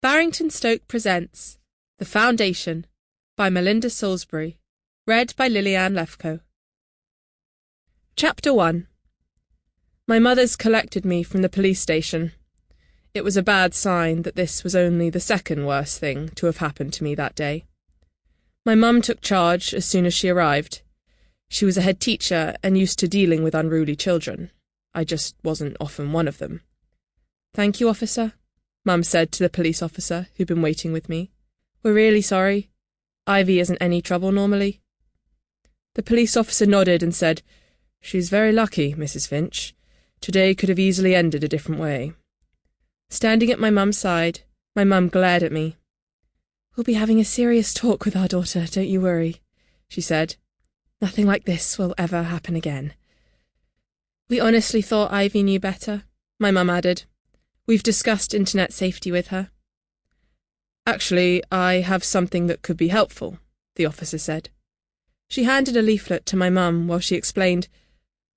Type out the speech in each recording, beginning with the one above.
Barrington Stoke presents The Foundation by Melinda Salisbury, read by Lefkow. Chapter 1. My mother's collected me from the police station. It was a bad sign that this was only the second worst thing to have happened to me that day. My mum took charge as soon as she arrived. She was a head teacher and used to dealing with unruly children. I just wasn't often one of them. "Thank you, officer," Mum said to the police officer who'd been waiting with me. "We're really sorry. Ivy isn't any trouble normally." The police officer nodded and said, "She's very lucky, Mrs. Finch. Today could have easily ended a different way." Standing at my mum's side, my mum glared at me. "We'll be having a serious talk with our daughter, don't you worry," she said. "Nothing like this will ever happen again." "We honestly thought Ivy knew better," my mum added. "We've discussed internet safety with her." "Actually, I have something that could be helpful," the officer said. She handed a leaflet to my mum while she explained,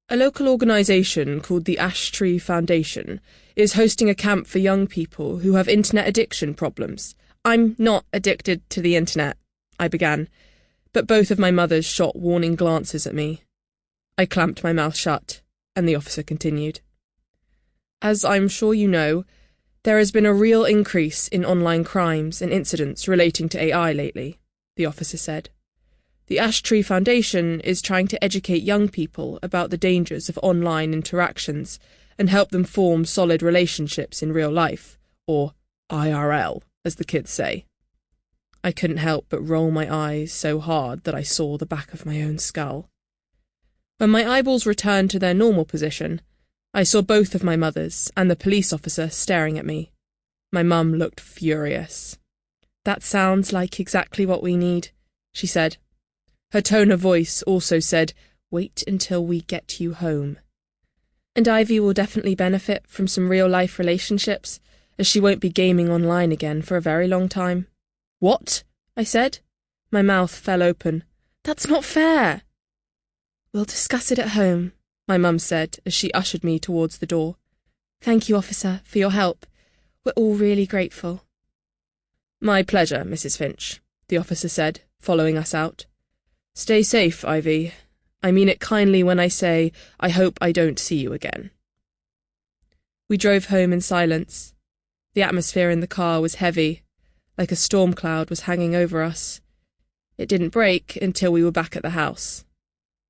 "A local organisation called the Ash Tree Foundation is hosting a camp for young people who have internet addiction problems." "I'm not addicted to the internet," I began, but both of my mothers shot warning glances at me. I clamped my mouth shut, and the officer continued. "As I'm sure you know, there has been a real increase in online crimes and incidents relating to AI lately," the officer said. "The Ash Tree Foundation is trying to educate young people about the dangers of online interactions and help them form solid relationships in real life, or IRL, as the kids say." I couldn't help but roll my eyes so hard that I saw the back of my own skull. When my eyeballs returned to their normal position, I saw both of my mothers and the police officer staring at me. My mum looked furious. "That sounds like exactly what we need," she said. Her tone of voice also said, "Wait until we get you home." "And Ivy will definitely benefit from some real-life relationships, as she won't be gaming online again for a very long time." "What?" I said. My mouth fell open. "That's not fair." "We'll discuss it at home," my mum said as she ushered me towards the door. "Thank you, officer, for your help. We're all really grateful." "My pleasure, Mrs. Finch," the officer said, following us out. "Stay safe, Ivy. I mean it kindly when I say I hope I don't see you again." We drove home in silence. The atmosphere in the car was heavy, like a storm cloud was hanging over us. It didn't break until we were back at the house.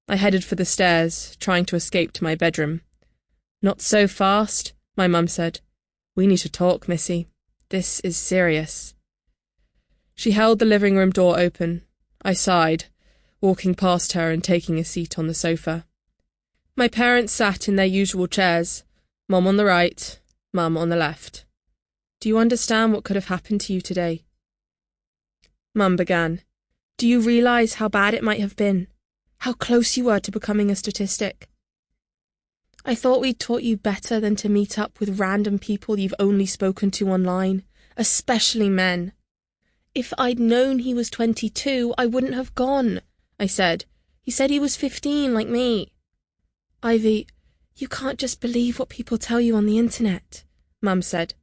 I headed for the stairs, trying to escape to my bedroom. "Not so fast," my mum said. "We need to talk, Missy. This is serious." She held the living room door open. I sighed, walking past her and taking a seat on the sofa. My parents sat in their usual chairs, Mum on the right, Mum on the left. "Do you understand what could have happened to you today?" Mum began. "Do you realise how bad it might have been? How close you were to becoming a statistic? I thought we'd taught you better than to meet up with random people you've only spoken to online, especially men. If I'd known he was 22, I wouldn't have gone," I said. "He said he was 15, like me." "Ivy, you can't just believe what people tell you on the internet," Mum said.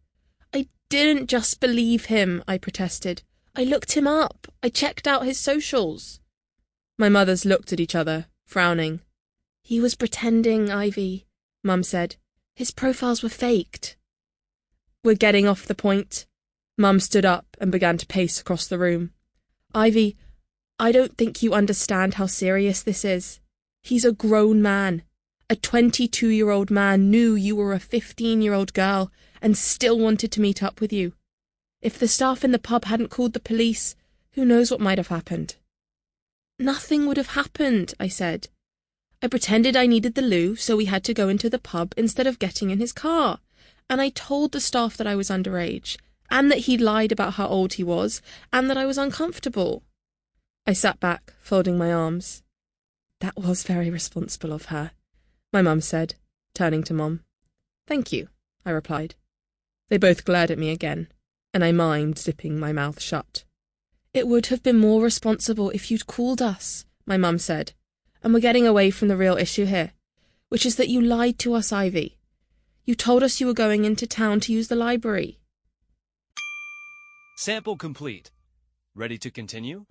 "I didn't just believe him," I protested. "I looked him up. I checked out his socials." My mothers looked at each other, frowning. "He was pretending, Ivy," Mum said. "His profiles were faked." "We're getting off the point." Mum stood up and began to pace across the room. "Ivy, I don't think you understand how serious this is. He's a grown man. A 22-year-old man knew you were a 15-year-old girl and still wanted to meet up with you. If the staff in the pub hadn't called the police, who knows what might have happened?" "Nothing would have happened," I said. "I pretended I needed the loo, so we had to go into the pub instead of getting in his car. And I told the staff that I was underage, and that he'd lied about how old he was, and that I was uncomfortable." I sat back, folding my arms. "That was very responsible of her," my mum said, turning to Mum. "Thank you," I replied. They both glared at me again, and I mimed zipping my mouth shut. "It would have been more responsible if you'd called us," my mum said, "and we're getting away from the real issue here, which is that you lied to us, Ivy. You told us you were going into town to use the library." Sample complete. Ready to continue?